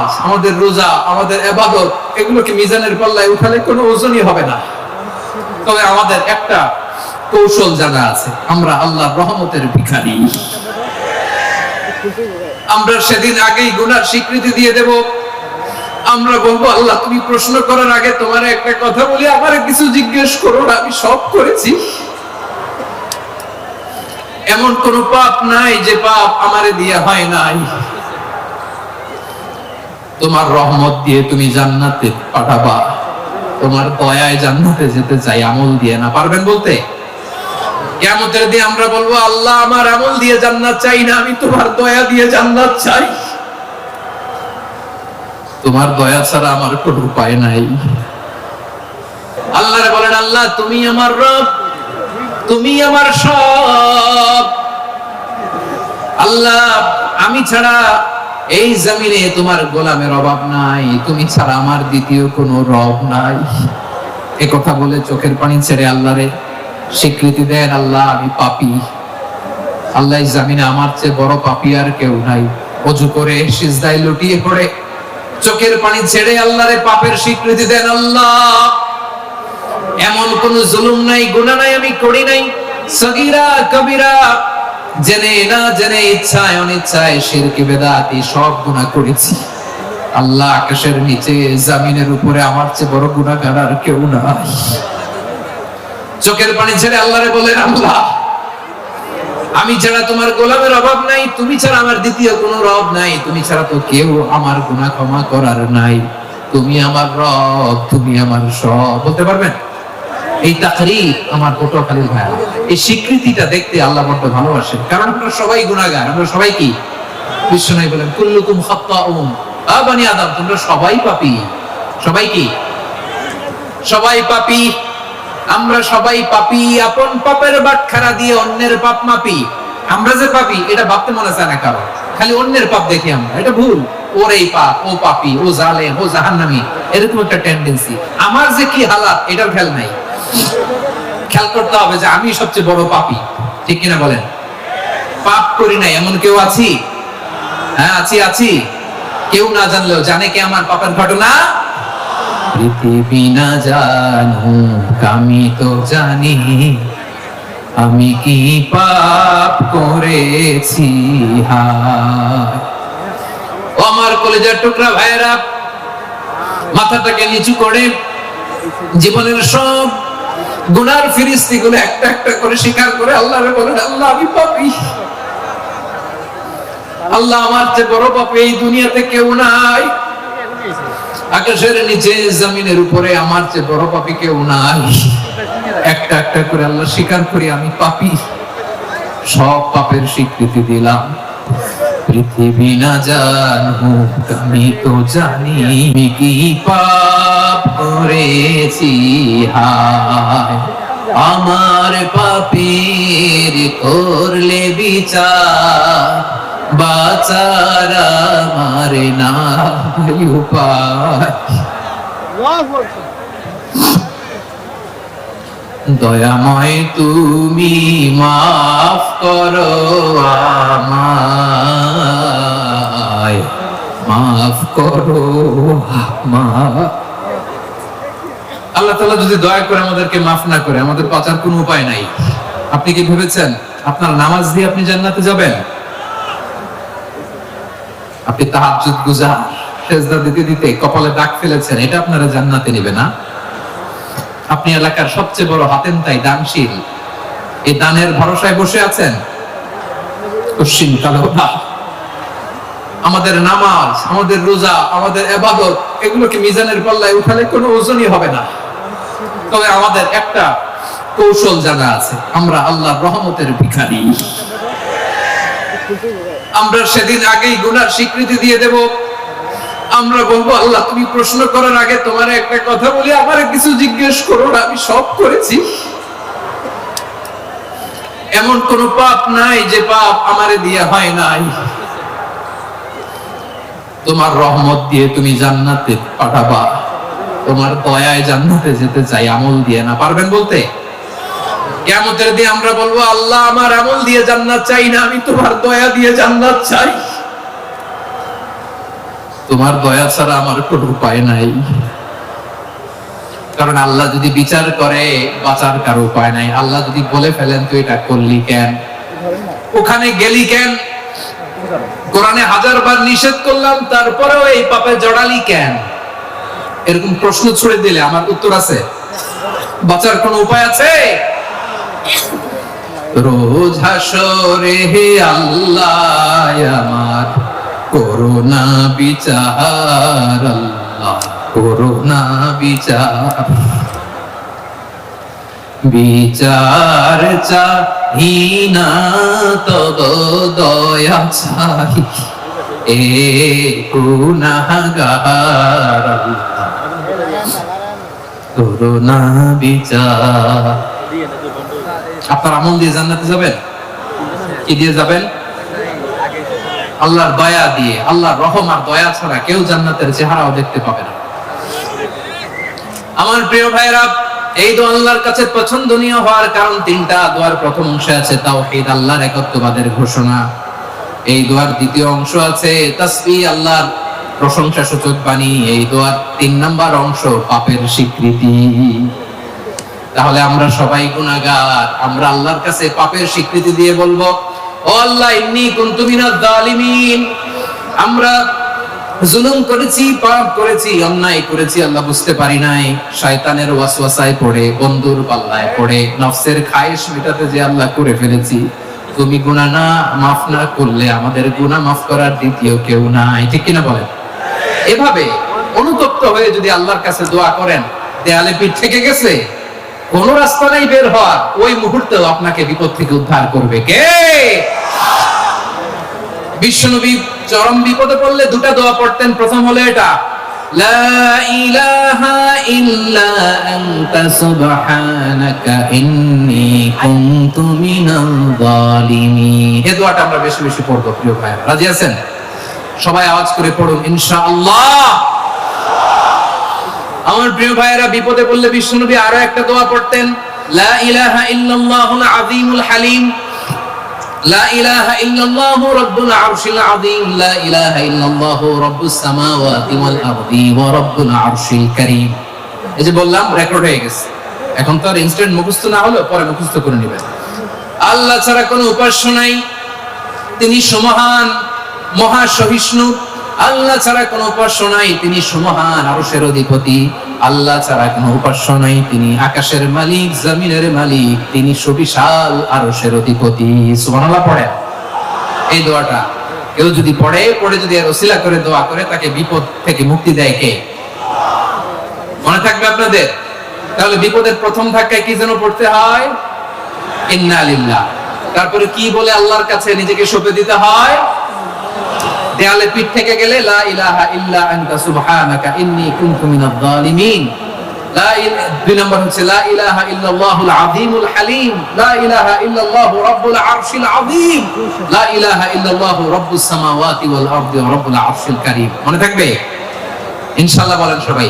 নামাজ, আমাদের রোজা, আমাদের ইবাদত, এগুলোকে মিজানের পাল্লায় উঠালে কোনো ওজনই হবে না। তবে আমাদের একটা কৌশল জানা আছে, আমরা আল্লাহর রহমতের ভিখারি। আমরা সেদিন আগেই গুনার স্বীকৃতি দিয়ে দেব। আমরা বলবো, আল্লাহ তুমি প্রশ্ন করার আগে তোমার একটা কথা বলি, আমারে কিছু জিজ্ঞেস করো না, আমি সব করেছি। এমন কোন পাপ নাই যে পাপ আমারে দিয়ে হয় নাই। তোমার রহমত দিয়ে তুমি জান্নাতে পাঠাবা, তোমার দয়ায় জান্নাতে যেতে চাই, আমল দিয়ে না। পারবেন বলতে? কিয়ামতের দিন আমরা বলবো, আল্লাহ আমার আমল দিয়ে জান্নাত চাই না, আমি তোমার দয়া দিয়ে জান্নাত চাই। তোমার দয়া ছাড়া আমার কোনো উপায় নাই। আল্লাহরে বলেন, আল্লাহ তুমি আমার রব, তুমি আমার সব। আল্লাহ আমি ছাড়া এই জমিনে তোমার গোলামের অভাব নাই, তুমি ছাড়া আমার দ্বিতীয় কোনো রব নাই। এ কথা বলে চোখের পানি ছেড়ে আল্লাহরে স্বীকৃতি দেন, আল্লাহ আমি পাপী। আল্লাহ এই জমিনে আমার চেয়ে বড় পাপী আর কেউ নাই। ওযু করে সিজদায় লুটিয়ে পড়ে চোখের পানি ছেড়ে আল্লাহরে পাপের স্বীকৃতি দেন, আল্লাহ এমন কোন জুলুম নাই, গুনাহ নাই আমি করি নাই, সগীরা কবিরা, জেনে না জেনে, ইচ্ছায় অনিচ্ছায়, শিরক বিদআতি সব গুনাহ করেছি। আল্লাহ আকাশের নিচে জমিনের উপরে আমার চেয়ে বড় গুনাহগার আর কেউ নাই। চোখের পানি ছেড়ে আল্লাহরে বলেন, আল্লাহ আমি ছাড়া তোমার গোলামের অভাব নাই, তুমি ছাড়া আমার দ্বিতীয় কোনো রব নাই, তুমি ছাড়া তো কেউ আমার গুনাহ ক্ষমা করার নাই, তুমি আমার রব, তুমি আমার সব। বলতে পারবেন? এই তাকরীর আমার পটুয়াখালীর ভাই, এই স্বীকৃতিটা দেখতে আল্লাহ বড় ভালোবাসেন, কারণ আমরা সবাই গুনাহগার। আমরা সবাই কি? বিশ্বনবী বলেন, কুল্লুকুম খাত্তাউন, আ বনি আদম তোমরা সবাই পাপী। সবাই কি? সবাই পাপী। আমরা সবাই পাপী, আপন পাপের বাটখারা দিয়ে অন্যের পাপ মাপি। আমরা যে পাপী এটা ভাবতে মনে চায় না কারো, খালি অন্যের পাপ দেখি আমরা, এটা ভুল। ওর এই পাপ, ও পাপী, ও জালেম, ও জাহান্নামী, এরকম একটা টেন্ডেন্সি। আমার যে কি হালাত এটাও খেয়াল নাই। খেয়াল করতে হবে যে আমি সবচেয়ে বড় পাপী, ঠিক কিনা বলেন? পাপ করি নাই এমন কেউ আছি? হ্যাঁ আছি, আছি। কেউ না জানলেও জানে কে আমার পাপের ঘটনা? পৃথিবী না জানুক আমি তো জানি, আমি কি পাপ করেছি। হায় আমার কলেজার টুকরা ভাইয়েরা, মাথাটাকে নিচু করে জীবনের সব গুনার ফিরিস্তিগুলো একটা একটা করে স্বীকার করে আল্লাহরে বলেন, আল্লাহ আমি পাপী। আল্লাহ আমার চেয়ে বড় পাপী এই দুনিয়াতে কেউ নাই। আকাশের নিচে জমিনের উপরে আমার চেয়ে বড় পাপী কেউ নাই। একটা একটা করে আল্লাহ স্বীকার করি আমি পাপী, সব পাপের স্বীকৃতি দিলাম। পৃথিবী না জানুক আমি তো জানি, আমি কি পাপ করেছি। হায় আমার পাপের করলে বিচার, বাঁচার আমার নাই উপায়। দয়াময় তুমি মাফ করো আমায়, মাফ করো আমায়। আল্লাহ তাআলা যদি দয়া করে আমাদেরকে মাফ না করে, আমাদের বাঁচার কোনো উপায় নাই। আপনি কি ভেবেছেন আপনার নামাজ দিয়ে আপনি জান্নাতে যাবেন? আপনি তাহাজ্জুদ গুজার, সেজদা দিতে দিতে কপালে দাগ ফেলেছেন, এটা আপনারা জান্নাতে নেবে না? আপনি এলাকার সবচেয়ে বড় হাতেম তাই দানশীল, এই দানের ভরসায় বসে আছেন, কশিন কালো না। আমাদের নামাজ, আমাদের রোজা, আমাদের ইবাদত, এগুলোকে মিজানের পাল্লায় উঠালে কোনো ওজনই হবে না। তবে আমাদের একটা কৌশল জানা আছে, আমরা আল্লাহর রহমতের ভিখারি। আমরা সেদিন আগেই গুনার স্বীকৃতি দিয়ে দেব। আমরা বলবো, আল্লাহ তুমি প্রশ্ন করার আগে তোমার একটা কথা বলি, আমারে কিছু জিজ্ঞেস করো না, আমি সব করেছি। এমন কোন পাপ নাই যে পাপ আমারে দিয়ে হয় নাই। তোমার রহমত দিয়ে তুমি জান্নাতে পাঠাবা, তোমার দয়ায় জান্নাতে যেতে চাই, আমল দিয়ে না। পারবেন বলতে? কিয়ামতের দিন আমরা বলবো, আল্লাহ আমার আমল দিয়ে জান্নাত চাই না, আমি তোমার দয়া দিয়ে জান্নাত চাই। তোমার দয়া ছাড়া আমার কোনো উপায় নাই। কারণ আল্লাহ যদি বিচার করে বাঁচার কারো উপায় নাই। আল্লাহ যদি বলে ফেলেন তুই এটা করলি কেন, ওখানে গেলি কেন, কোরআনে 1000 বার নিষেধ করলাম তারপরেও এই পাপে জড়ালি কেন, এরকম প্রশ্ন ছুড়ে দিলে আমার উত্তর আছে? বাঁচার কোনো উপায় আছে? রোজ হাসরে হে আল্লাহ আমার করুণা বিচার, আল্লাহ করুণা বিচার, বিচার চাহি না তব দয়া চাহি এ গুনাহগার, আল্লাহ করুণা বিচার। আপনার আমল দিয়ে জান্নাতে যাবেন? কি দিয়ে যাবেন? আল্লাহর দয়া দিয়ে। আল্লাহর রহম আর দয়া ছাড়া কেউ জান্নাতের চেহারাও দেখতে পাবে না। আমার প্রিয় ভাইরা, এই দোয়া আল্লাহর কাছে পছন্দনীয় হওয়ার কারণ তিনটা। দোয়ার প্রথম অংশে আছে তাওহীদ, আল্লাহর একত্ববাদের ঘোষণা। এই দোয়ার দ্বিতীয় অংশ আছে তাসবিহ, আল্লাহর প্রশংসা সূচক বাণী। এই দোয়ার 3 নাম্বার অংশ পাপের স্বীকৃতি। তাহলে আমরা সবাই গুনাহগার, আমরা আল্লাহর কাছে পাপের স্বীকৃতি দিয়ে বলবো, ও আল্লাহ ইন্নী কুনতু মিনাজ জালিমিন, আমরা জুলুম করেছি, পাপ করেছি, অন্যায় করেছি, আল্লাহ বুঝতে পারি নাই, শয়তানের ওয়াসওয়াসায় পড়ে, বন্ধুর পাল্লায় পড়ে, নফসের খায়েশ মেটাতে যে আল্লাহ করে ফেলেছি। তুমি গুনাহ না মাফ না করলে আমাদের গুনাহ মাফ করার দ্বিতীয় কেউ নাই, ঠিক কিনা বলেন? এভাবে অনুতপ্ত হয়ে যদি আল্লাহর কাছে দোয়া করেন, দেয়ালে পিঠ থেকে গেছে, কোন রাস্তা নাই বের হওয়ার, ওই মুহূর্তেও আপনাকে বিপদ থেকে উদ্ধার করবে কে? বিশ্বনবী চরম বিপদে পড়লে দুটা দোয়া পড়তেন। প্রথম হলো এটা, লা ইলাহা ইল্লা আনতা সুবহানাকা ইন্নী কুনতু মিনাল জালিমিন। এই দোয়াটা আমরা বেশি বেশি পড়ব প্রিয় ভাই। রাজি আছেন? সবাই আওয়াজ করে পড়ুন ইনশাআল্লাহ। আমার প্রিয় ভাইয়েরা, বিপদে পড়লে বিশ্বনবী আরো একটা দোয়া পড়তেন, লা ইলাহা ইল্লাল্লাহুল আযীমুল হালিম, লা ইলাহা ইল্লাল্লাহু রাব্বুল আরশিল আযীম, লা ইলাহা ইল্লাল্লাহু রাব্বুস সামাওয়াতি ওয়াল আরদি ওয়া রাব্বুল আরশিল কারীম। এই যে বললাম, রেকর্ড হয়ে গেছে। এখন তো আর ইনস্ট্যান্ট মুখস্থ না হলো, পরে মুখস্থ করে নেবেন। আল্লাহ ছাড়া কোনো উপাস্য নাই, তিনি সমহান, মহা সহিষ্ণু। আল্লাহ ছাড়া কোনো উপাস্য নাই, তিনি সমহান, আরশের অধিপতি। আল্লাহ ছাড়া কোনো উপাস্য নাই, তিনি আকাশের মালিক, জমিনের মালিক, তিনি সুবিশাল আরশের অধিপতি। সুবহানাল্লাহ পড়েন। এই দোয়াটা কেউ যদি পড়ে যদি এর ওসিলা করে দোয়া করে, তাকে বিপদ থেকে মুক্তি দেয় কে? মনে থাকবে আপনাদের? তাহলে বিপদের প্রথম ধাক্কায় কি যেন পড়তে হয়? ইন্না লিল্লাহ। তারপরে কি বলে আল্লাহর কাছে নিজেকে সঁপে দিতে হয়? দেয়ালে পিঠ থেকে গেলে লা ইলাহা ইল্লা আনতা সুবহানাকা ইন্নী কুনতু মিনাজ জালিমিন। দুই নম্বর হচ্ছে লা ইলাহা ইল্লাল্লাহুল আযীমুল হালিম, লা ইলাহা ইল্লাল্লাহু রাব্বুল আরশিল আযীম, লা ইলাহা ইল্লাল্লাহু রাব্বুস সামাওয়াতি ওয়াল আরদি ওয়া রাব্বুল আরশিল কারীম। মনে থাকবে? ইনশাআল্লাহ বলেন সবাই,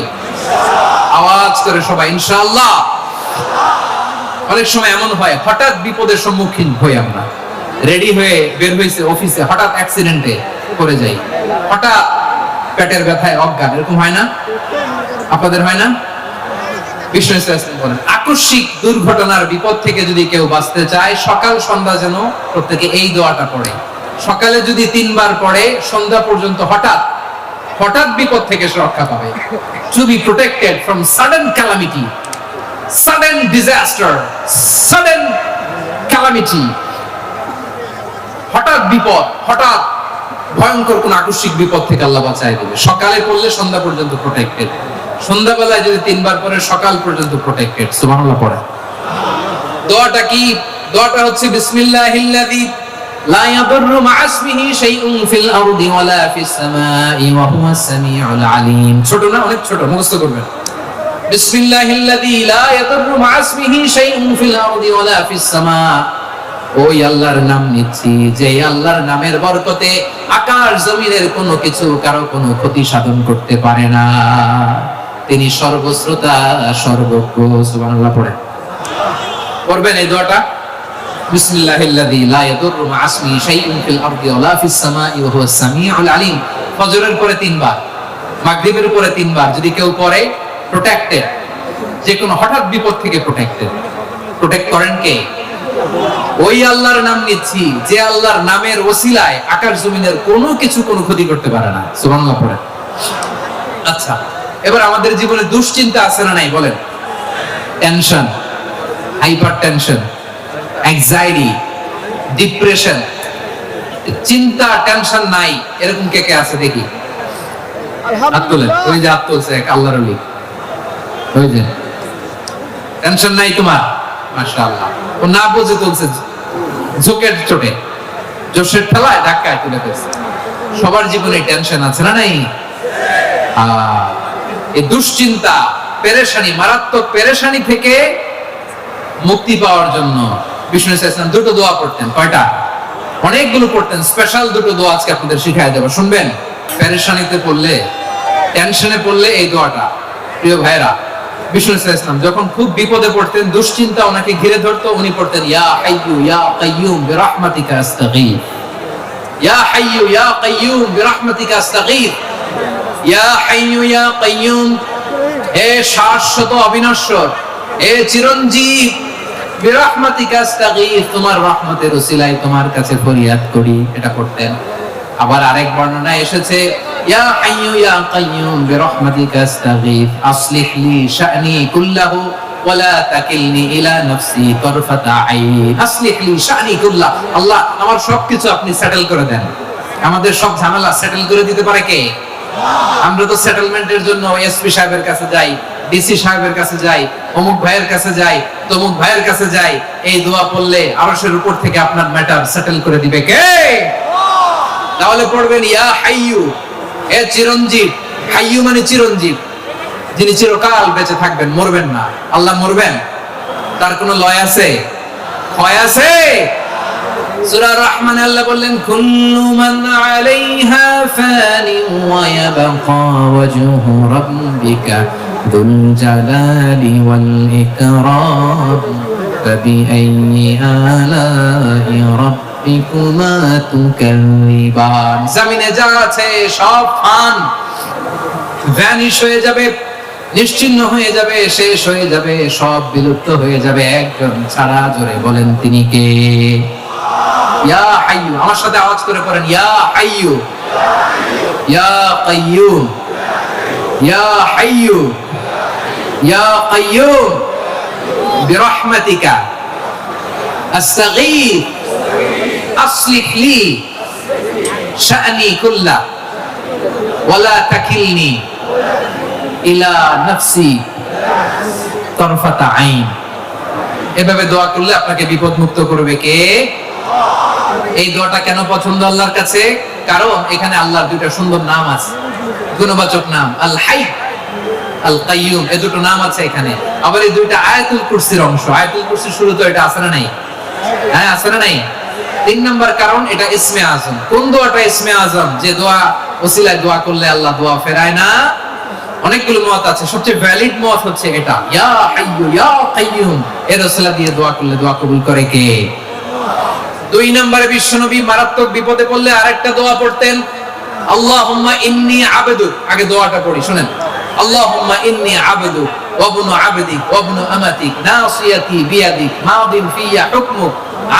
আওয়াজ করে সবাই ইনশাআল্লাহ। অনেক সময় এমন হয়, হঠাৎ বিপদের সম্মুখীন হই আমরা, রেডি হয়ে বের হইছে অফিসে, হঠাৎ অ্যাক্সিডেন্টে পড়ে যাই, হঠাৎ পেটের ব্যথায় অজ্ঞান, এরকম হয় না? আপনাদের হয় না? বিষ্ণু ইসলাম বলেন, আকস্মিক দুর্ঘটনার বিপদ থেকে যদি কেউ বাঁচতে চায়, সকাল সন্ধ্যা যেন প্রত্যেকে এই দোয়াটা পড়ে। সকালে যদি 3 বার পড়ে, সন্ধ্যা পর্যন্ত হঠাৎ হঠাৎ বিপদ থেকে সে রক্ষা পাবে। To be protected from sudden calamity, sudden disaster, sudden calamity, হঠাৎ বিপদ, হঠাৎ ভয়ঙ্কর কোন আকস্মিক বিপদ থেকে আল্লাহ বাঁচায় দেবে। সকালে পড়লে সন্ধ্যা পর্যন্ত প্রোটেক্টেড, সন্ধ্যাবেলায় যদি 3 বার পরে সকাল পর্যন্ত প্রোটেক্টেড। সুবহানাল্লাহ পড়ে। দোয়াটা কি? দোয়াটা হচ্ছে বিসমিল্লাহিল্লাযী লা ইয়াদুররু মা ইসমিহি শাইউন ফিল আরদি ওয়ালা ফিস সামাই ওয়া হুয়াস সামিউল আলীম। ছোট না? অনেক ছোট, মুখস্থ করবেন। বিসমিল্লাহিল্লাযী লা ইয়াদুররু মা ইসমিহি শাইউন ফিল আরদি ওয়ালা ফিস সামা। ওই আল্লাহর নাম নিচ্ছি, যে আল্লাহর নামের বরকতে আকাশ জমিনের কোনো কিছু কারো কোনো ক্ষতি সাধন করতে পারে না। তিনি সর্বশ্রোতা, সর্বজ্ঞ। সুবহানাল্লাহ পড়েন। পড়বেন এই দোয়াটা। বিসমিল্লাহিল্লাযী লা ইয়াদুররু মা ইসমিহি শাইউন ফিল আরদি ওয়া লা ফিস সামাই ওয়া হুয়াস সামিউল আলিম। ফজরের পরে 3 বার, মাগরিবের পরে 3 বার যদি কেউ পড়ে প্রোটেক্টেড, যে কোনো হঠাৎ বিপদ থেকে প্রোটেক্টেড। প্রোটেক্ট করেন কে? ওই আল্লাহর নাম নিচ্ছি যে আল্লাহর নামের ওসিলায় আকাশ জমিনের কোনো কিছু কোনো ক্ষতি করতে পারে না। সুবহানাল্লাহ পড়েন। আচ্ছা, এবার আমাদের জীবনে দুশ্চিন্তা আছে না নাই বলেন? Tension, hyper tension, anxiety, depression, চিন্তা টেনশন নাই এরকম কে কে আছে দেখি? হাত তোলেন। ওই যে হাত তুলছে এক আল্লাহর ওলি, ওই যে টেনশন নাই তোমার, মাশাআল্লাহ। ও না বুঝে তুলছে, ঝোঁকের চোটে, জোশের ঠেলায় ধাক্কায় তুলে ফেলছে। সবার জীবনে টেনশন আছে না নাই? এই দুশ্চিন্তা, পেরেশানি, মারাত্মক পেরেশানি থেকে মুক্তি পাওয়ার জন্য বিষ্ণু ইসলাম দুটো দোয়া পড়তেন। কয়টা? অনেকগুলো পড়তেন। স্পেশাল দুটো দোয়া আজকে আপনাদের শিখাই দেব, শুনবেন। পেরেশানিতে পড়লে, টেনশনে পড়লে এই দোয়াটা। প্রিয় ভাইরা, বিষ্ণু ইসলাম যখন খুব বিপদে পড়তেন, দুশ্চিন্তা ওনাকে ঘিরে ধরতো, উনি পড়তেন ইয়া হাইয়্যু ইয়া কাইয়্যুম বিরহমাতিকা আস্তাগীথ, ইয়া হাইয়্যু ইয়া কাইয়্যুম বিরহমাতিকা আস্তাগীথ, ইয়া হাইয়্যু ইয়া কাইয়্যুম, হে শাশ্বত অবিনশ্বর, হে চিরঞ্জীব, বিরহমাতিকা আস্তাগীথ, তোমার রহমতের ওসিলায় তোমার কাছে ফরিয়াদ করি। এটা পড়তেন। আবার আরেক বর্ণনায় এসেছে ইয়া হাইয়্যু ইয়া কাইয়্যুম বিরহমাতিকা আস্তাগীথ আসলিহ লি শা'নি কুল্লাহু ওয়া লা তাকিলনি ইলা নাফসি তারফাতা আইন। আসলিহ লি শা'নি কুল্লাহ, আল্লাহ আমার সবকিছু আপনি সেটেল করে দেন। আমাদের সব ঝামেলা সেটেল করে দিতে পারে কে? আমরা তো সেটেলমেন্টের জন্য এসপি সাহেবের কাছে যাই, ডিসি সাহেবের কাছে যাই, অমুক ভাইয়ের কাছে যাই, তমুক ভাইয়ের কাছে যাই। এই দোয়া পড়লে আরশের উপর থেকে আপনার ম্যাটার সেটেল করে দিবে কে? তাহলে পড়বেন ইয়া হাইয়্যু, হে চিরঞ্জীব। হাইয়্যু মানে চিরঞ্জীব, যিনি চিরকাল বেঁচে থাকবেন, মরবেন না। আল্লাহ মরবেন? তার কোনো লয় আছে? ক্ষয় আছে? সূরা রহমানে আল্লাহ বললেন কুল্লু মান আলাইহা ফানি ওয়া ইয়াবকা ওয়াজহু রাব্বিকা যুল জালালি ওয়াল ইকরাম ফাবিআইয়ি আলাই রাব্বিকুমা তুকাযিবান। জমিনে যা আছে সব ফান, ভ্যানিশ হয়ে যাবে, নিশ্চিহ্ন হয়ে যাবে, শেষ হয়ে যাবে, সব বিলুপ্ত হয়ে যাবে একজন ছাড়া। জোরে বলেন তিনি কে? ইয়া হাইয়্যু, আমার সাথে আওয়াজ করে পড়েন ইয়া হাইয়্যু ইয়া কাইয়্যুম ইয়া হাইয়্যু ইয়া কাইয়্যুম বিরহমাতিকা আস্তাগীথ আসলিহ লি শা'নি কুল্লাহ ওয়া লা তাকিলনি ইলা নাফসি তারফাতা আইন। এভাবে দোয়া করলে আপনাকে বিপদ মুক্ত করবে কে? এই দোয়াটা কেন পছন্দ আল্লাহর কাছে? কারণ এখানে আল্লাহর দুইটা সুন্দর নাম আছে, গুণবাচক নাম, আল হাই, আল কাইয়ুম, এই দুটো নাম আছে এখানে। আবার এই দুইটা আয়াতুল কুরসির অংশ। আয়াতুল কুরসির শুরু তো এটা আছে না নাই? হ্যাঁ, আছে না নাই? 3 নাম্বার কারণ এটা ইসমে আজম। কোন দোয়াটা ইসমে আজম? যে দোয়া ওসিলায় দোয়া করলে আল্লাহ দোয়া ফেরায় না। অনেকগুলো মত আছে, সবচেয়ে ভ্যালিড মত হচ্ছে এটা, ইয়া হাইয়্যু ইয়া কাইয়্যুম। এর ওসিলা দিয়ে দোয়া করলে দোয়া কবুল করে কে? 2 নম্বরে বিশ্বনবী মারাত্মক বিপদে পড়লে আরেকটা দোয়া পড়তেন, আল্লাহুম্মা ইন্নী আবদুক। আগে দোয়াটা পড়ি, শুনেন। আল্লাহুম্মা ইন্নী আবদুক ওয়া ইবনু আবদিক ওয়া ইবনু আমাতিক নাসিয়াতি বিয়াদিক মাদিন ফিয়া হুকমুক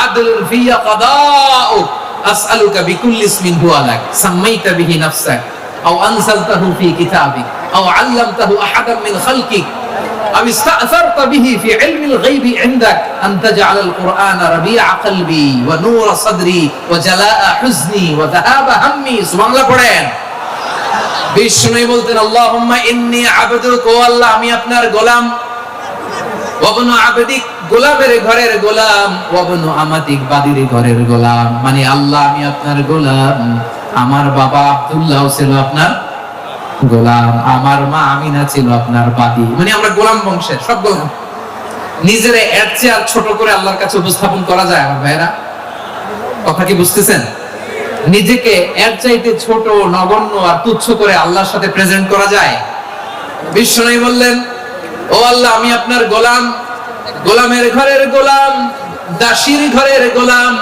আদলুন ফিয়া কাদাউক আসআলুকা বিকুল্লি ইসমিন হুয়া লাক সাম্মাইতা বিহি নাফসাক আও আনসালতাহু ফি কিতাবিক আও আল্লামতাহু আহাদাম মিন খালকিক أو استأثرت به في علم الغيب عندك أن تجعل القرآن ربيع قلبي ونور صدري وجلاء حزني وذهاب همي। سبحان الله পড়েন। বিষ্ণু বলতেন আল্লাহুম্মা ইন্নী আবদুক, ও আল্লাহ আমি আপনার গোলাম, ওয়া ইবনু আবদিক, গোলামের ঘরের গোলাম, ওয়া ইবনু আমাতিক, বাদীর ঘরের গোলাম। মানে আল্লাহ আমি আপনার গোলাম। আমার বাবা আব্দুল্লাহ ছিল আপনার গোলাম, আমার মা আমিনা ছিল আপনার বাদী। মানে আমরা গোলাম বংশের, সব গোলাম। নিজের এর চেয়ে আর ছোট করে আল্লাহর কাছে উপস্থাপন করা যায় আমার ভাইরা? কথা কি বুঝতেছেন? নিজেকে এর চাইতে ছোট, নগণ্য আর তুচ্ছ করে আল্লাহর সাথে প্রেজেন্ট করা যায়? বিশ্বনবী বললেন ও আল্লাহ আমি আপনার গোলাম, গোলামের ঘরের গোলাম, দাসীর ঘরের গোলাম,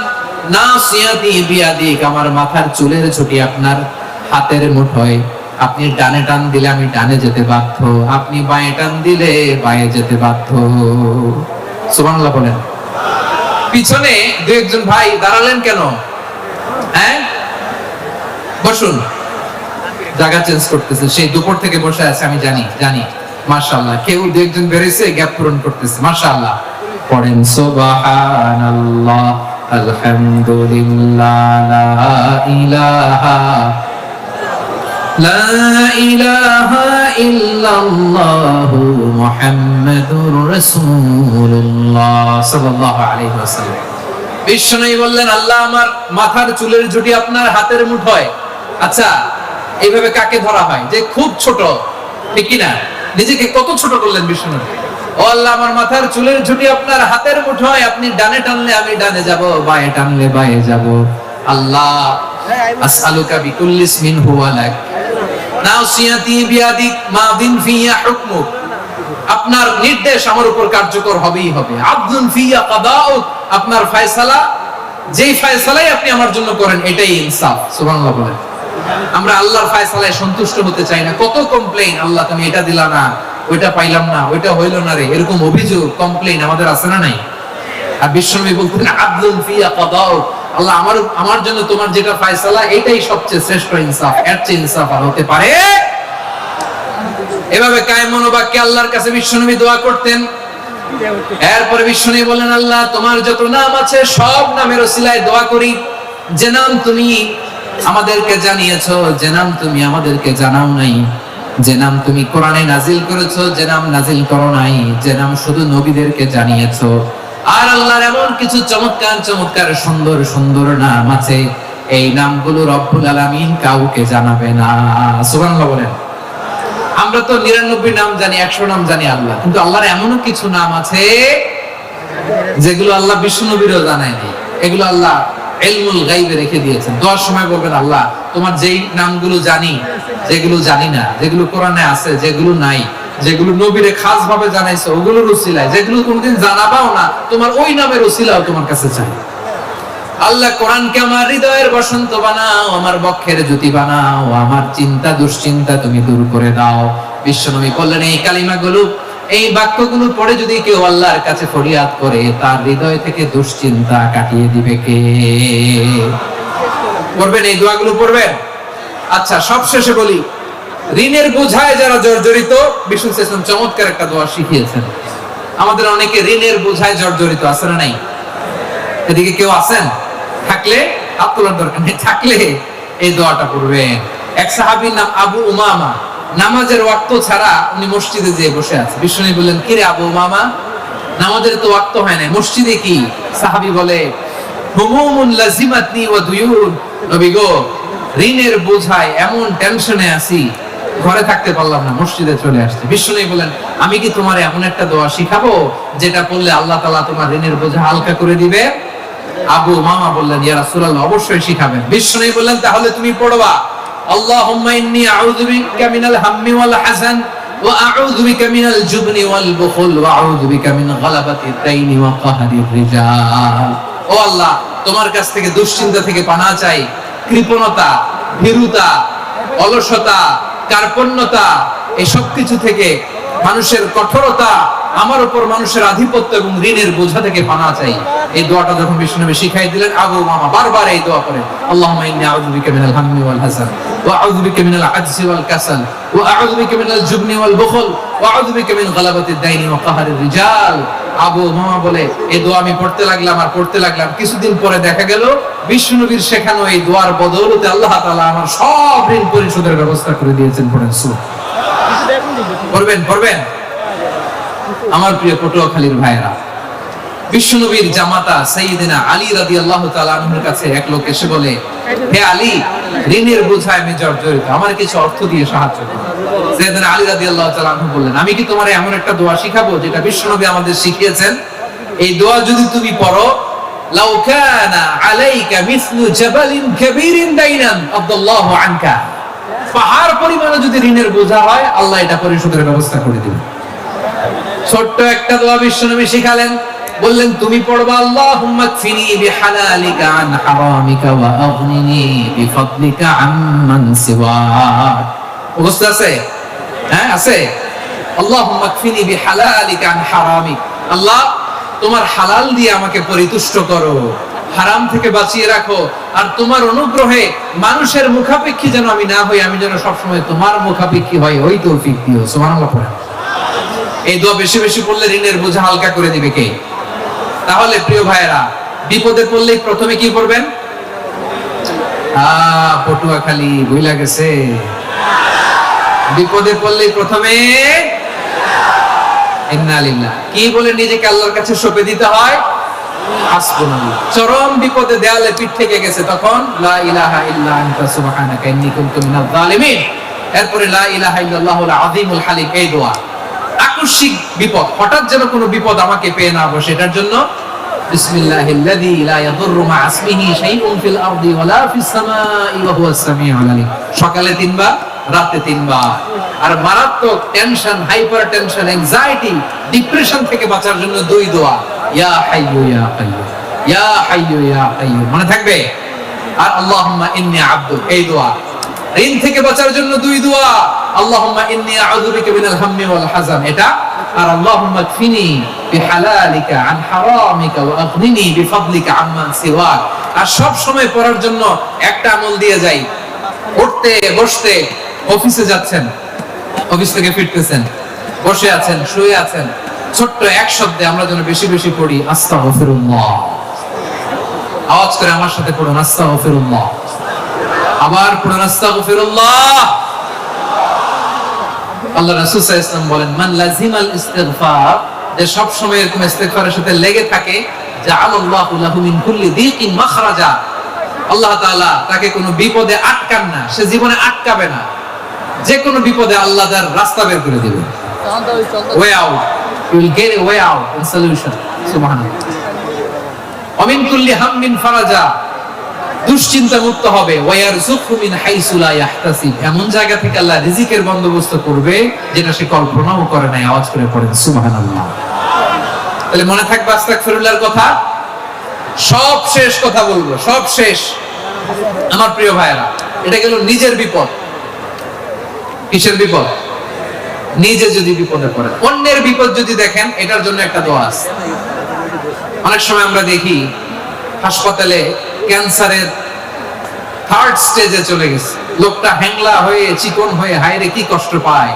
নাসিয়াতি বিয়াদিক, আমার মাথার চুলের ঝুঁটি আপনার হাতের মুঠোয়। আপনি ডানে টান দিলে আমি ডানে যেতে বাধ্য, আপনি বাঁয়ে টান দিলে বাঁয়ে যেতে বাধ্য। সুবহানাল্লাহ বলেন। পিছনে দু একজন ভাই দাঁড়ালেন কেন? হ্যাঁ, বসুন। জায়গা চেঞ্জ করতেছে, সেই দুপুর থেকে বসে আছে, আমি জানি জানি। মাশাআল্লাহ, কেউ দু একজন বেরিয়েছে, গ্যাপ পূরণ করতেছে। মাশাআল্লাহ পড়েন সুবহানাল্লাহ, আলহামদুলিল্লাহ, লা ইলাহা ইল্লাল্লাহু মুহাম্মাদুর রাসূলুল্লাহ সাল্লাল্লাহু আলাইহি ওয়াসাল্লাম। বিশ্বনবী বললেন, আল্লাহ আমার মাথার চুলের ঝুঁটি আপনার হাতের মুঠোয়। আচ্ছা, এইভাবে কাকে ধরা হয়? যে খুব ছোট, ঠিক কি না? নিজেকে কত ছোট করলেন বিশ্বনবী। ও আল্লাহ, আমার মাথার চুলের ঝুঁটি আপনার হাতের মুঠোয়, আপনি ডানে টানলে আমি ডানে যাব, বাঁয়ে টানলে বাঁয়ে যাব। আল্লাহ, আসআলুকা বিকুল্লি ইসমিন হুয়া লাক, নাসিয়াতি বিয়াদিক, মাদিন ফিয়া হুকমুক, আপনার নির্দেশ আমার উপর কার্যকর হবেই হবে। আদলুন ফিয়া কাদাউক, আপনার ফয়সালা, যেই ফয়সালাই আপনি আমার জন্য করেন এটাই ইনসাফ। সুবহানাল্লাহ বলেন। আমরা আল্লাহর ফয়সালায় সন্তুষ্ট হতে চাই না। কত কমপ্লেইন, আল্লাহ তুমি এটা দিলা না, ওইটা পাইলাম না, ওইটা হইল না রে, এরকম অভিযোগ, কমপ্লেইন আমাদের আছে না নাই? আর বিশ্বনবী বলতেন, আদলুন ফিয়া কাদাউক, আল্লাহ আমার জন্য তোমার যেটা ফয়সালা এটাই সবচেয়ে শ্রেষ্ঠ ইনসাফ, এর চেয়ে ইনসাফ আর হতে পারে? এভাবে কায়েম মনোবাক্যে আল্লাহর কাছে বিশ্বনবী দোয়া করতেন। এরপরে বিশ্বনবী বলেন, আল্লাহ তোমার যত নাম আছে সব নামের ওসিলায় দোয়া করি, যে নাম তুমি আমাদেরকে জানিয়েছো, যে নাম তুমি আমাদেরকে জানাও নাই, যে নাম তুমি কোরআনে নাজিল করেছো, যে নাম নাজিল করো নাই, যে নাম শুধু নবীদেরকে জানিয়েছো। আর আল্লাহর এমন কিছু চমৎকার চমৎকার সুন্দর সুন্দর নাম আছে, এই নামগুলো রব্বুল আলামিন কাউকে জানাবে না। সুবহানাল্লাহ বলেন। আমরা তো 99 নাম জানি, 100 নাম জানি আল্লাহ, কিন্তু আল্লাহর এমনও কিছু নাম আছে যেগুলো আল্লাহ বিশ্বনবীরও জানায়নি। এগুলো আল্লাহ ইলমুল গায়বে রেখে দিয়েছেন। দোয়ার সময় বলবেন, আল্লাহ তোমার যেই নামগুলো জানি, যেগুলো জানি না, যেগুলো কোরআনে আছে, যেগুলো নাই, যেগুলো নবীরে খাস ভাবে জানাইছো ওগুলোর উসিলায়, যেগুলো কোনদিন জানাবাও না, তোমার ওই নামের উসিলাও তোমার কাছে চাই। আল্লাহ কোরআনকে আমার হৃদয়ের বসন্ত বানাও, আমার বক্ষের জ্যোতি বানাও, আমার চিন্তা দুশ্চিন্তা তুমি দূর করে দাও। বিশ্বনবী বললেন, এই কালিমাগুলো, এই বাক্যগুলো পড়ে যদি কেউ আল্লাহর কাছে ফরিয়াদ করে, তার হৃদয় থেকে দুশ্চিন্তা কাটিয়ে দিবে কে? পড়বেন, এই দোয়াগুলো পড়বেন। আচ্ছা, সবশেষে বলি, ঋণের বোঝায় যারা জর্জরিত, বিষ্ণু ইসলাম চমৎকার একটা দোয়া শিখিয়েছেন। আমাদের অনেকে ঋণের বোঝায় জর্জরিত, আছে না নাই? এদিকে কেউ আছেন? থাকলে হাত তোলার দরকার নেই, থাকলে এই দোয়াটা পড়বেন। এক সাহাবীর নাম আবু উমামা, নামাজের ওয়াক্ত ছাড়া উনি মসজিদে যেয়ে বসে আছে। বিষ্ণু বললেন, কি রে আবু উমামা, নামাজের তো ওয়াক্ত হয় না, মসজিদে কি? সাহাবী বলে, হুমুমুন লাজিমাতনি ওয়া দুয়ুন, নবী গো, ঋণের বোঝায় এমন টেনশনে আছি, ঘরে থাকতে পারলাম না, মসজিদে চলে আসছে। বিষ্ণু বলেন, আমি কি তোমার এমন একটা দোয়া শিখাবো যেটা পড়লে আল্লাহ তাআলা তোমার ঋণের বোঝা হালকা করে দিবে? আবু উমামা বললেন, ইয়া রাসূলুল্লাহ, অবশ্যই শিখাবেন। বিষ্ণু বললেন, তাহলে তুমি পড়বা, আল্লাহুম্মা ইন্নী আউযু বিকা মিনাল হাম্মি ওয়াল হাযান ওয়া আউযু বিকা মিনাল জুবনি ওয়াল বুখল ওয়া আউযু বিকা মিন গালাবাতিদ দাইনি ওয়া কাহরির রিজাল। ও আল্লাহ, তোমার কাছ থেকে দুশ্চিন্তা থেকে পানাহ চাই, কৃপণতা, ভীরুতা, অলসতা, কার্পণ্যতা, এই সব কিছু থেকে, মানুষের কঠোরতা, আমার উপর মানুষের আধিপত্য এবং ঋণের বোঝা থেকে পানাহ চাই। এই দোয়াটা যখন বিষ্ণু শিখাই দিলেন, আবু উমামা বারবার এই দোয়া করেন, আল্লাহুম্মা ইন্নী আউযু বিকা মিনাল হাম্মি ওয়াল হাযান ওয়া আউযু বিকা মিনাল আজজি ওয়াল কাসাল ওয়া আউযু বিকা মিনাল জুবনি ওয়াল বুখল ওয়া আউযু বিকা মিন গালাবাতিদ দাইনি ওয়া কাহরির রিজাল। আবু উমামা বলে, এই দোয়া আমি পড়তে লাগলাম আর পড়তে লাগলাম, কিছুদিন পরে দেখা গেল বিষ্ণুনবীর শেখানো এই দোয়ার বদৌলতে আল্লাহ তাআলা আমার সব ঋণ পরিশোধের ব্যবস্থা করে দিয়েছেন। পড়েন সুবহানাল্লাহ। পড়বেন পড়বেন। আমার প্রিয় পটুয়াখালীর ভাইয়েরা, বিশ্বনবীর জামাতা সাইয়েদনা আলী রাদিয়াল্লাহু তাআলা আনহুর কাছে এক লোক এসে বলে, হে আলী, ঋণের বোঝায় আমি জর্জরিত, আমার কিছু অর্থ দিয়ে সাহায্য করুন। সাইয়েদনা আলী রাদিয়াল্লাহু তাআলা আনহু বললেন, আমি কি তোমার এমন একটা দোয়া শিখাবো যেটা বিশ্বনবী আমাদের শিখিয়েছেন? এই দোয়া যদি তুমি পড়ো, লাউ কানা আলাইকা মিসলু জাবালিন কাবীরিন দাইনান আব্দুল্লাহু আনকা, পাহাড় পরিমাণে যদি ঋণের বোঝা হয়, আল্লাহ এটা পরিশোধের ব্যবস্থা করে দিবেন। ছোট্ট একটা দোয়া বিশ্বনবী শিখালেন, বললেন তুমি পড়বা আল্লাহুম্মা কফিনি বিহালালিকা আন হারামিকা ওয়া আগনিনি বিফাদলিকা আম্মান সিওয়াক। বুঝতে আছে? হ্যাঁ আছে। আল্লাহুম্মা কফিনি বিহালালিকা আন হারামিক, আল্লাহ তোমার হালাল দিয়ে আমাকে পরিতুষ্ট করো, হারাম থেকে বাঁচিয়ে রাখো, আর তোমার অনুগ্রহে মানুষের মুখাপেক্ষী যেন আমি না হই, আমি যেন সবসময় তোমার মুখাপেক্ষী হই, ওই তৌফিক দিও। সুবহানাল্লাহ পড়েন। এই দোয়া বেশি বেশি পড়লে ঋণের বোঝা হালকা করে দিবে কে? তাহলে প্রিয় ভাইরা, বিপদে পড়লেই প্রথমে কি করবেন? পটুয়াখালী ভুইলা গেছে। বিপদে পড়লেই প্রথমে ইন্না লিল্লাহ কি বলে নিজেকে আল্লাহর কাছে সঁপে দিতে হয়? হাসবুনাল্লাহ। চরম বিপদে দেয়ালে পিঠ থেকে গেছে, তখন লা ইলাহা ইল্লা আনতা সুবহানাকা ইন্নী কুনতু মিনাজ জালিমিন। এরপরে লা ইলাহা ইল্লাল্লাহুল আযীমুল হালিম, এই দোয়া। আকস্মিক বিপদ, হঠাৎ যেন কোনো বিপদ আমাকে পেয়ে না বসে, এটার জন্য বিসমিল্লাহিল্লাযী লা ইয়াদুররু মা ইসমিহি শাইউন ফিল আরদি ওয়ালা ফিস সামাই ওয়া হুয়াস সামিউল আলীম। সকালে 3 বার, রাতে 3 বার। আর মারাত্মক tension, hyper tension, anxiety, depression থেকে বাঁচার জন্য 2 দোয়া, ইয়া হাইয়্যু ইয়া কাইয়্যুম, ইয়া হাইয়্যু ইয়া কাইয়্যুম, মনে থাকবে? আর আল্লাহুম্মা ইন্নী আবদুক, এই দোয়া। ঋণ থেকে বাঁচার জন্য 2 দোয়া, আল্লাহুম্মা ইন্নী আউযু বিকা মিনাল হাম্মি ওয়াল হাযান, এটা। আর আল্লাহুম্মা কফিনি বিহালালিকা আন হারামিকা ওয়া আগনিনি বিফাদলিকা আম্মান সিওয়াক। আর সব সময় পড়ার জন্য একটা আমল দিয়ে যাই, উঠতে বসতে, অফিসে যাচ্ছেন, অফিস থেকে ফিরতেছেন, বসে আছেন, শুয়ে আছেন, ছোট্ট এক শব্দে আমরা যেন বেশি বেশি পড়ি আস্তাগফিরুল্লাহ। আওয়াজ করে আমার সাথে পড়ুন আস্তাগফিরুল্লাহ। আবার পড়ুন আস্তাগফিরুল্লাহ। আল্লাহ রাসূল সাল্লাল্লাহু আলাইহি ওয়াসাল্লাম বলেন, মান লাজিমাল ইস্তিগফার, যে সব সময় এরকম ইস্তিগফারের সাথে লেগে থাকে, জাআলাল্লাহু লাহু মিন কুল্লি দীকিন মাখরাজা, আল্লাহ তাআলা তাকে কোনো বিপদে আটকান না, সে জীবনে আটকাবে না। যে কোনো বিপদে আল্লাহ তার রাস্তা বের করে দিবেন, way out, you will get a way out and solution. সুবহানাল্লাহ। ওয়া মিন কুল্লি হাম্মিন ফারাজা, দুশ্চিন্তা মুক্ত হবে। ওয়া ইয়ারযুকহু মিন হাইসু লা ইয়াহতাসিব, এমন জায়গা থেকে আল্লাহ রিজিকের বন্দোবস্ত করবে যেটা সে কল্পনাও করে নাই। আওয়াজ করে পড়েন সুবহানাল্লাহ। তাহলে মনে থাকবে আস্তাগফিরুল্লাহর কথা। সব শেষ কথা বলবো, সব শেষ আমার প্রিয় ভাইরা। এটা গেল নিজের বিপদ। কিসের বিপদ? নিজে যদি বিপদে পড়েন। অন্যের বিপদ যদি দেখেন, এটার জন্য একটা দোয়া আছে। অনেক সময় আমরা দেখি হাসপাতালে ক্যান্সারের 3rd স্টেজে চলে গেছে, লোকটা হ্যাংলা হয়ে, চিকন হয়ে, হায়রে কি কষ্ট পায়,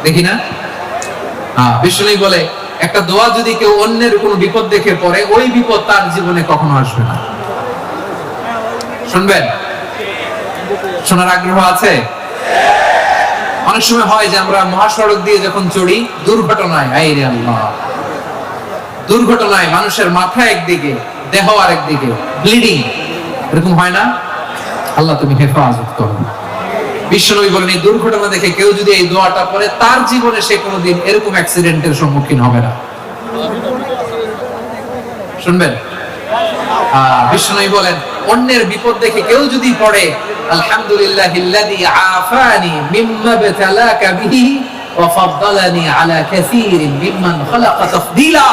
দেখি না? বিষ্ণু বলে একটা দোয়া যদি কেউ অন্যের কোনো বিপদ দেখে পড়ে, ওই বিপদ তার জীবনে কখনো আসবে না। শুনবেন? শোনার আগ্রহ আছে? অনেক সময় হয় যে আমরা মহাসড়ক দিয়ে যখন চড়ি, দুর্ঘটনায়, আইরে আল্লাহ, দুর্ঘটনায় মানুষের মাথা একদিকে, দেহ আরেকদিকে, ব্লিডিং, এরকম হয় না? আল্লাহ তুমি হেফাজত করো। বিশ্বনবী বলেন, এই দুর্ঘটনা দেখে কেউ যদি এই দোয়াটা পড়ে, তার জীবনে সে কোনোদিন এরকম অ্যাক্সিডেন্টের সম্মুখীন হবে না। শুনবেন? বিশ্বনবী বলেন, অন্যের বিপদ দেখে কেউ যদি পড়ে, আলহামদুলিল্লাহিল্লাযী আফানি মিম্মা বতালাকা বিহি ওয়া ফাদ্দালানি আলা কাসীরিন মিম্মান খালাকা তাফদীলা,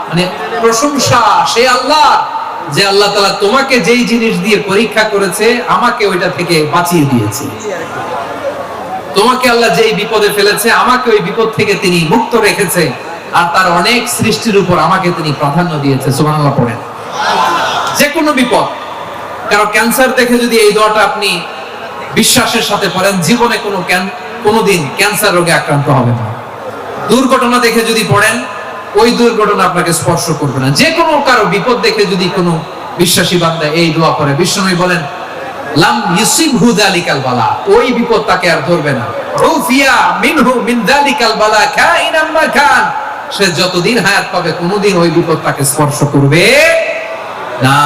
মানে প্রশংসা সে আল্লাহ, যে আল্লাহ তাআলা তোমাকে যেই জিনিস দিয়ে পরীক্ষা করেছে, আমাকে ওইটা থেকে বাঁচিয়ে দিয়েছে। তোমাকে আল্লাহ যেই বিপদে ফেলেছে, আমাকে ওই বিপদ থেকে তিনি মুক্ত রেখেছে, আর তার অনেক সৃষ্টির উপর আমাকে তিনি প্রাধান্য দিয়েছে। সুবহানাল্লাহ পড়েন। যে কোনো বিপদ, কারণ ক্যান্সার দেখে যদি এই দোয়াটা আপনি বিশ্বাসের সাথে পড়েন, জীবনে কোনোদিন ক্যান্সার রোগে আক্রান্ত হবে না। দুর্ঘটনা দেখে যদি পড়েন, ওই দুর্ঘটনা আপনাকে স্পর্শ করবে না। যে কোনো কারো বিপদ দেখে যদি কোনো বিশ্বাসী বান্দা এই দোয়া করে, বিশ্বনবী বলেন, লাম ইউসিবহু যালিকাল বালা, ওই বিপদ তাকে আর ধরবে না। রুফিয়া মিনহু মিন যালিকাল বালা কাইনাম মা কান, সে যতদিন হায়াত পাবে কোনোদিন ওই বিপদ তাকে স্পর্শ করবে না।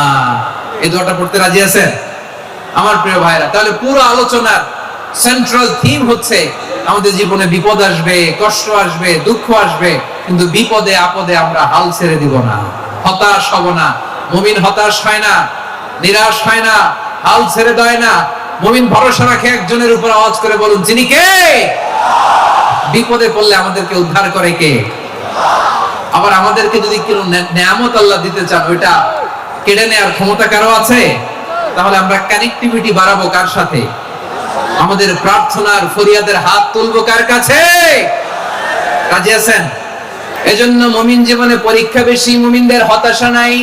এই দোয়াটা পড়তে রাজি আছেন আমার প্রিয় ভাইরা? তাহলে পুরো আলোচনার সেন্ট্রাল থিম হচ্ছে, আমাদের জীবনে বিপদ আসবে, কষ্ট আসবে, দুঃখ আসবে, কিন্তু বিপদে আপদে আমরা হাল ছেড়ে দিব না, হতাশ হব না। মুমিন হতাশ হয় না, নিরাশ হয় না, হাল ছেড়ে দেয় না। মুমিন ভরসা রাখে একজনের উপর। আওয়াজ করে বলুন, যিনি কে? বিপদে পড়লে আমাদেরকে উদ্ধার করে কে? আবার আমাদেরকে যদি কোনো নেয়ামত আল্লাহ দিতে চান, ওইটা কেড়ে নেওয়ার ক্ষমতা কারো আছে? তাহলে আমরা কানেক্টিভিটি বাড়াবো কার সাথে? আমাদের প্রার্থনার ফরিয়াদের হাত তুলবো কার কাছে? রাজি আছেন? এজন্য মুমিন জীবনে পরীক্ষা বেশি, মুমিনদের হতাশা নাই,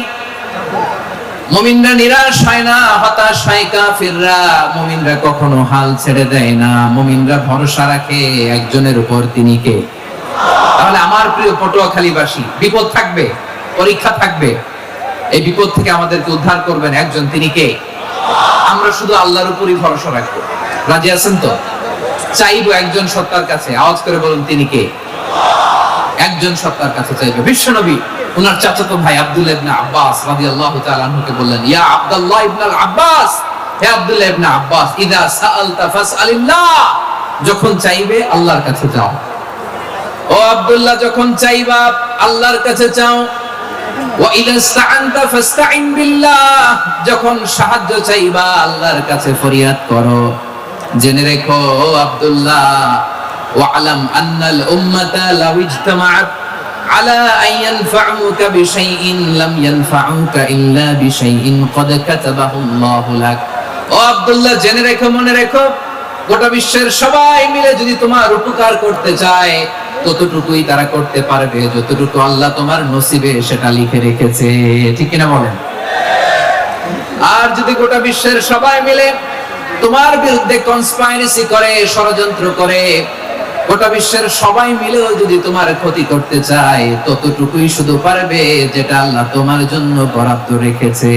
মুমিনরা নিরাশ হয় না, হতাশ হয় কাফিররা। মুমিনরা কখনো হাল ছেড়ে দেয় না, মুমিনরা ভরসা রাখে একজনের উপর, তিনি কে? তাহলে আমার প্রিয় পটুয়াখালীবাসী, বিপদ থাকবে, পরীক্ষা থাকবে, এই বিপদ থেকে আমাদেরকে উদ্ধার করবেন একজন, তিনি কে? আমরা শুধু আল্লাহর উপরই ভরসা রাখবো। রাজি আছেন তো? চাইবো একজন সত্তার কাছে, আওয়াজ করে বলুন তিনি কে? একজন সত্তার কাছে চাইবে। বিশ্বনবী ওনার চাচাতো ভাই আব্দুল্লাহ ইবনে আব্বাস রাদিয়াল্লাহু তাআলা আনহুকে বললেন, ইয়া আব্দুল্লাহ ইবনে আব্বাস, হে আব্দুল্লাহ ইবনে আব্বাস, ইদা সাআলতা ফাসআলিল্লাহ, যখন চাইবে আল্লাহর কাছে যাও। ও আব্দুল্লাহ, যখন চাইবা আল্লাহর কাছে চাও। ওয়া ইদা ইসতাআনতা ফাসতাইন বিল্লাহ, যখন সাহায্য চাইবা আল্লাহর কাছে ফরিয়াদ করো। জেনে রেখো ও আব্দুল্লাহ, ওয়া'লাম আন্নাল উম্মাতা লাউ ইজতামাআত আলা আন ইয়ানফাউকা বিশাইইন লাম ইয়ানফাউকা ইল্লা বিশাইইন ক্বাদ কাতাবাহু আল্লাহু লাক। ও আব্দুল্লাহ, জেনে রেখো, মনে রেখো, গোটা বিশ্বের সবাই মিলে যদি তোমার উপকার করতে চায়, ততটুকুই তারা করতে পারবে যতটুকু আল্লাহ তোমার নসিবে সেটা লিখে রেখেছে। ঠিক কিনা বলেন? আর যদি গোটা বিশ্বের সবাই মিলে তোমার বিরুদ্ধে কনস্পাইরেসি করে, ষড়যন্ত্র করে, গোটা বিশ্বের সবাই মিলেও যদি তোমার ক্ষতি করতে চায়, ততটুকুই শুধু পারবে যেটা আল্লাহ তোমার জন্য বরাদ্দ রেখেছে।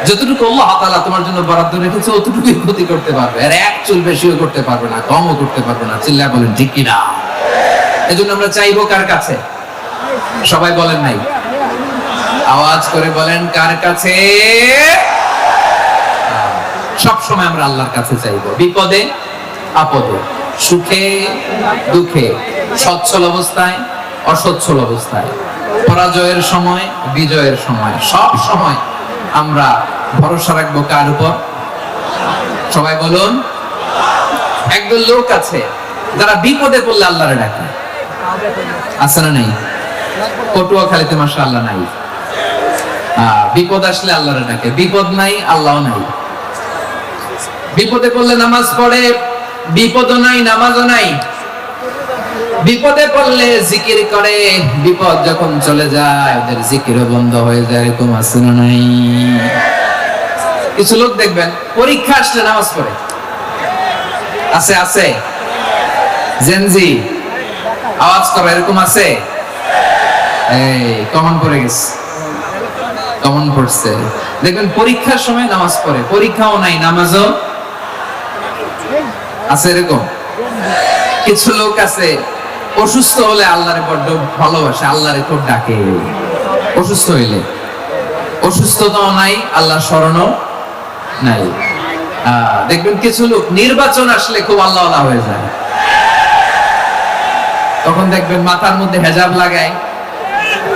যতটুকু আল্লাহ তাআলা তোমার জন্য বরাদ্দ রেখেছে ততটুকুই ক্ষতি করতে পারবে, আর এক চুল বেশিও করতে পারবে না, কমও করতে পারবে না। চিল্লায় বলেন ঠিক কিনা? এজন্য আমরা চাইবো কার কাছে? সবাই বলেন নাই, আওয়াজ করে বলেন কার কাছে? সব সময় আমরা আল্লাহর কাছে চাইবো, বিপদে আপদে, সুখে দুঃখে, সচ্ছল অবস্থায় অসচ্ছল অবস্থায়, পরাজয়ের সময় বিজয়ের সময়, সব সময় আমরা ভরসা রাখবো কার উপর? সবাই বলুন। একদল লোক আছে যারা বিপদে পড়লে আল্লাহরে ডাকে, আছে না নেই? পটুয়াখালীতে মাশাআল্লাহ নাই। বিপদ আসলে আল্লাহরে ডাকে, বিপদ নাই আল্লাহও নাই। বিপদে পড়লে নামাজ পড়ে, বিপদও নাই নামাজও নাই। বিপদে পড়লে জিকির করে, বিপদ যখন চলে যায় ওদের জিকিরও বন্ধ হয়ে যায়। এরকম আছে না নাই? কিছু লোক দেখবেন পরীক্ষা আসলে নামাজ পড়ে, আছে আছে? জেনজি আওয়াজ করে, এরকম আছে? এই কমন পড়ে গেছে, কমন পড়ছে। দেখবেন পরীক্ষার সময় নামাজ পড়ে, পরীক্ষাও নাই নামাজও আছে। এরকম কিছু লোক আছে অসুস্থ হলে আল্লাহরে বড্ড ভালোবাসে, আল্লাহরে খুব ডাকে। অসুস্থ হইলে, অসুস্থতাও নাই, আল্লাহর শরণও নাই। দেখবেন কিছু লোক নির্বাচন আসলে খুব আল্লাহওয়ালা হয়ে যায়, তখন দেখবেন মাথার মধ্যে হেজাব লাগায়,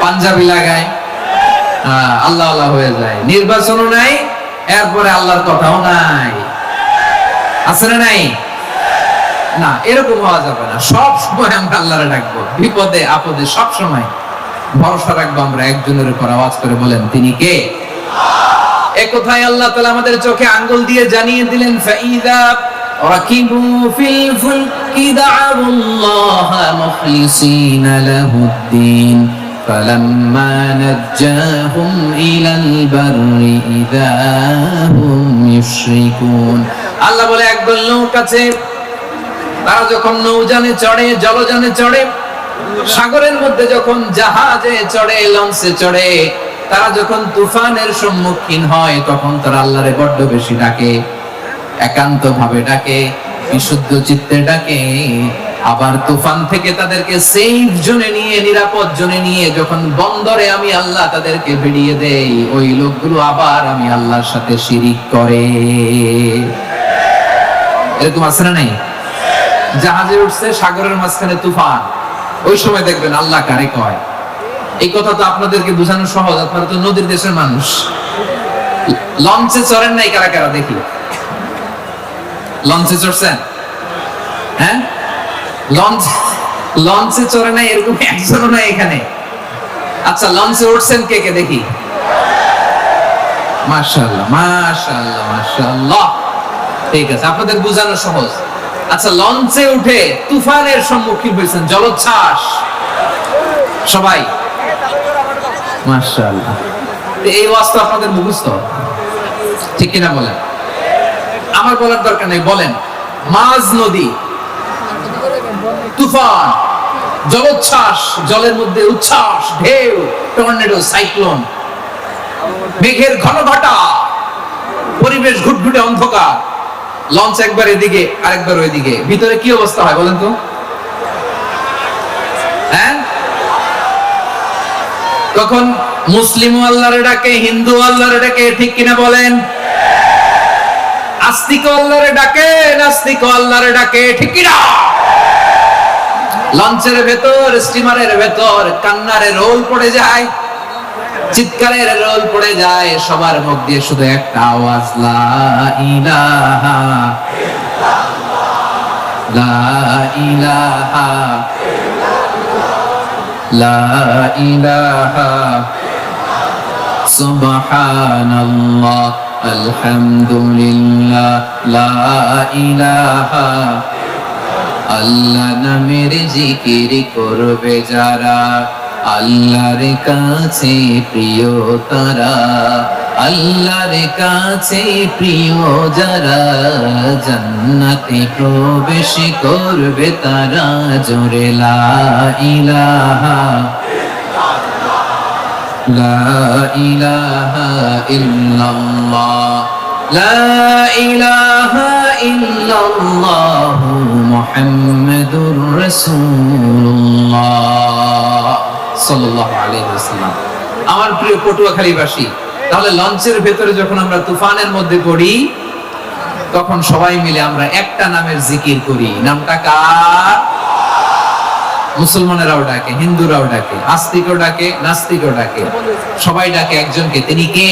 পাঞ্জাবি লাগায়, আল্লাহওয়ালা হয়ে যায়। নির্বাচনও নাই, এরপরে আল্লাহর কথাও নাই। আছে না নাই? না, এরকম হওয়া যাবে না। সব সময় আমরা আল্লাহরে ডাকবো, বিপদে আপদে সব সময় ভরসা রাখবো আমরা একজনের উপর। আওয়াজ করে বলেন তিনি কে? এ কথাই আল্লাহ তাআলা আমাদের চোখে আঙ্গুল দিয়ে জানিয়ে দিলেন, ফাইদা রাকিবু ফিল ফুলকি দা'উল্লাহা মুখলিসিনা লাহুদ্দিন ফালাম্মা নাজ্জাহুম ইলাল বাররি ইযা হুম ইউশরিকুন। আল্লাহ বলে একদল লোক আছে, তারা যখন নৌযানে চড়ে, জলযানে চড়ে, সাগরের মধ্যে যখন জাহাজে চড়ে, লঞ্চে চড়ে, তারা যখন তুফানের সম্মুখীন হয়, তখন তারা আল্লাহরে বড্ড বেশি ডাকে, একান্ত ভাবে ডাকে, বিশুদ্ধ চিত্তে ডাকে। আবার তুফান থেকে তাদেরকে সেফ জোনে নিয়ে, নিরাপদ জোনে নিয়ে যখন বন্দরে আমি আল্লাহ তাদেরকে ভিড়িয়ে দেই, ওই লোকগুলো আবার আমি আল্লাহর সাথে শিরিক করে। এরকম আছে না নাই? জাহাজে উঠছে, সাগরের মাঝখানে তুফান, ওই সময় দেখবেন আল্লাহ কারে কয়। এই কথা তো আপনাদেরকে বোঝানো সহজ, আপনারা তো নদীর দেশের মানুষ। লঞ্চে চড়েন নাই কারা কারা? দেখি, লঞ্চে চড়ছেন? হ্যাঁ, লঞ্চ লঞ্চে চড়ে নাই এরকম একজনও নাই এখানে। আচ্ছা, লঞ্চে উঠছেন কে কে দেখি? মাশাআল্লাহ, মাশাআল্লাহ, মাশাআল্লাহ। ঠিক আছে, আপনাদের বোঝানো সহজ। আচ্ছা, লঞ্চে উঠে তুফানের সম্মুখীন হয়েছেন, জলোচ্ছ্বাস, সবাই? মাশাআল্লাহ। এই ওয়াজটা আপনাদের মুখস্থ, ঠিক কিনা বলেন? আমার বলার দরকার নেই, বলেন। মাঝ নদী, তুফান, জলোচ্ছ্বাস, জলের মধ্যে উচ্ছ্বাস, ঢেউ, টর্নেডো, সাইক্লোন, মেঘের ঘন ঘটা, পরিবেশ ঘুটঘুটে অন্ধকার, লঞ্চ একবার এদিকে আরেকবার ওইদিকে, ভিতরে কি অবস্থা হয় বলেন তো? হ্যাঁ, তখন মুসলিম আল্লাহর ডাকে, হিন্দু আল্লাহর ডাকে, ঠিক কিনা বলেন? আস্তিক আল্লাহর ডাকে, নাস্তিক আল্লাহর ডাকে, ঠিক কিনা? লঞ্চের ভেতর, স্টিমারের ভেতর কান্নারে রোল পড়ে যায়, চিৎকারের রোল পড়ে যায়, সবার মুখ দিয়ে শুধু একটা আওয়াজ, লা ইলাহা ইল্লাল্লাহ, লা ইলাহা ইল্লাল্লাহ, লা ইলাহা সুবহানাল্লাহ, আলহামদুলিল্লাহ, লা ইলাহা। আল্লাহ নামের জিকির করবে যারা, আল্লাহর কাছে প্রিয় তারা, আল্লাহর কাছে প্রিয় যারা, জান্নাতে প্রবেশ করবে তারা, জোরে লা ইলাহা লা ইলাহা ইল্লাল্লাহ, লা ইলাহা ইল্লাল্লাহ, মুহাম্মাদুর রাসূলুল্লাহ সাল্লাল্লাহু আলাইহি ওয়াসাল্লাম। আমার প্রিয় পটুয়াখালীবাসী, তাহলে লঞ্চের ভেতরে যখন আমরা তুফানের মধ্যে পড়ি, তখন সবাই মিলে আমরা একটা নামের জিকির করি। নামটা কার? মুসলমানেরাও ডাকে, হিন্দুরাও ডাকে, আস্তিকও ডাকে, নাস্তিকও ডাকে, সবাই ডাকে একজনকে, তিনি কে?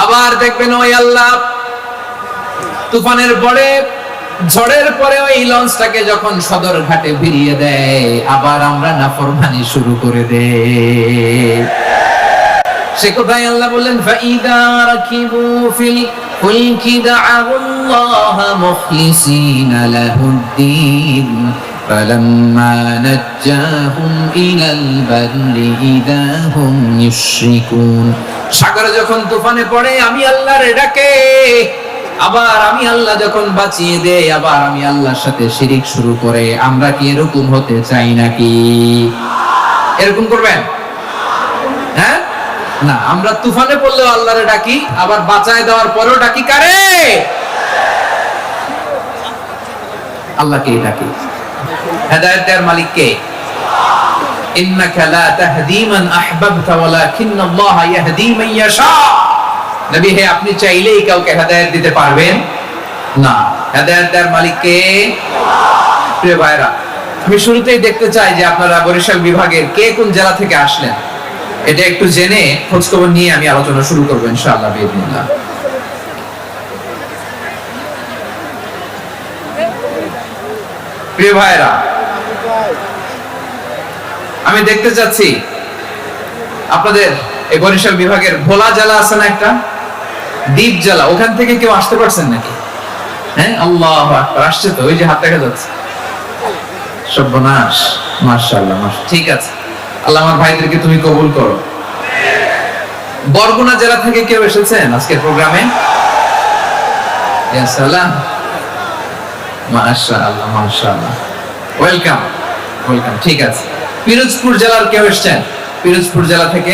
আবার দেখবেন ওই আল্লাহ তুফানের পরে, ঝড়ের পরে ওই লঞ্চটাকে যখন সদর ঘাটে ফিরিয়ে দেয়, আবার আমরা নাফরমানি শুরু করে দেই। সে কোথায় আল্লাহ বললেন, ফাইদা রাকিবু ফিল ফুলকি দা'আল্লাহ মুখলিসিনা লাহুদ্দিন ফালাম্মা নাজ্জাহুম ইলাল বাররি ইযা হুম ইউশরিকুন। সাগরে যখন তুফানে পড়ে আমি আল্লাহর ডাকে, আবার আমি আল্লাহ যখন বাঁচিয়ে দেই, আবার আমি আল্লাহর সাথে শিরিক শুরু করে, আমরা কি এরকম হতে চাই নাকি? এরকম করবেন? হ্যাঁ না, আমরা তুফানে পড়লেও আল্লাহরে ডাকি, আবার বাঁচায় দেওয়ার পরেও ডাকি কারে? আল্লাহকেই ডাকি। হেদায়েত দেওয়ার মালিক কে? ইন্নাকা লা তাহদি মান আহবাবতা ওয়ালাকিন্নাল্লাহা ইয়াহদি মান ইয়াশা। নবী হে, আপনি চাইলেই কাউকে হেদায়েত দিতে পারবেন না। হেদায়েত দেওয়ার মালিক কে? প্রিয় ভাইরা, আমি শুরুতেই দেখতে চাই যে আপনারা বরিশাল বিভাগের কে কোন জেলা থেকে আসলেন, এটা একটু জেনে খোঁজখবর নিয়ে আমি আলোচনা শুরু করবো ইনশাআল্লাহ বিইذنিল্লাহ। প্রিয় ভাইরা, আমি দেখতে চাচ্ছি আপনাদের এই বরিশাল বিভাগের ভোলা জেলা আছে না একটা, দ্বীপ জেলা, ওখান থেকে কেউ আসতে পারছেন নাকি? হ্যাঁ, আল্লাহু আকবার, আসছে তো, ওই যে হাত দেখা যাচ্ছে। সর্বনাশ, মাশাআল্লাহ, মাশাআল্লাহ, ঠিক আছে। আল্লাহ আমার ভাইদেরকে তুমি কবুল করো। বরগুনা জেলা থেকে কেউ এসেছেন আজকের প্রোগ্রামে? ইয়া সালাম, মাশাআল্লাহ, মাশাআল্লাহ, ওয়েলকাম, ওয়েলকাম, ঠিক আছে। পিরোজপুর জেলার কেউ এসেছেন? পিরোজপুর জেলা থেকে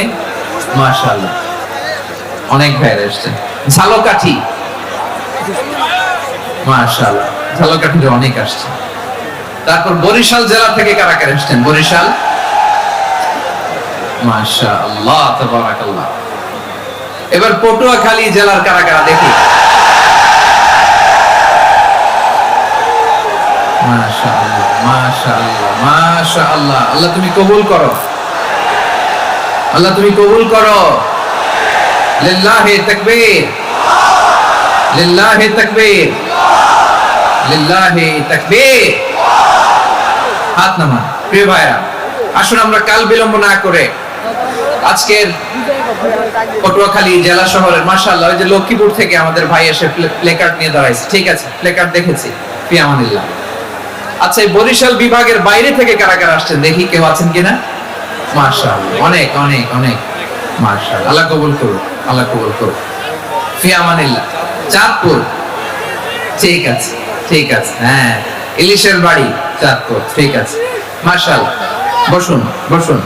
মাশাআল্লাহ অনেক ভাইরা এসেছেন। ঝালকাঠি, মাশাআল্লাহ, ঝালকাঠিতে অনেক আসছে। তারপর বরিশাল জেলা থেকে কারা কারা এসেছেন? বরিশাল, মাশাআল্লাহ, তাবারাকাল্লাহ। এবার পটুয়াখালী জেলার কারা কারা দেখি? মাশাআল্লাহ, মাশাআল্লাহ, মাশাআল্লাহ। আল্লাহ তুমি কবুল করো, আল্লাহ তুমি কবুল করো। লিল্লাহি তাকবীর, লিল্লাহি তাকবীর, লিল্লাহি তাকবীর। হাত নামান। প্রিয় ভাইরা, আসুন আমরা কাল বিলম্ব না করে আজকের পটুয়াখালী জেলা শহরের মাশাআল্লাহ ওই যে লক্ষ্মীপুর থেকে আমাদের ভাই এসে প্লেকার্ড নিয়ে দাঁড়াইছে। ঠিক আছে, প্লেকার্ড দেখেছি। ফি আমানিল্লাহ। আচ্ছা, এই বরিশাল বিভাগের বাইরে থেকে কারা কারা আসছেন দেখি, কেউ আছেন কিনা? মাশাআল্লাহ, অনেক অনেক অনেক মাশাআল্লাহ। আল্লাহ কবুল করুন, আল্লাহ কবুল করুন। ফি আমানিল্লাহ। চাঁদপুর, ঠিক আছে ঠিক আছে, হ্যাঁ ইলিশের বাড়ি চাঁদপুর, ঠিক আছে মাশাআল্লাহ। বসুন বসুন।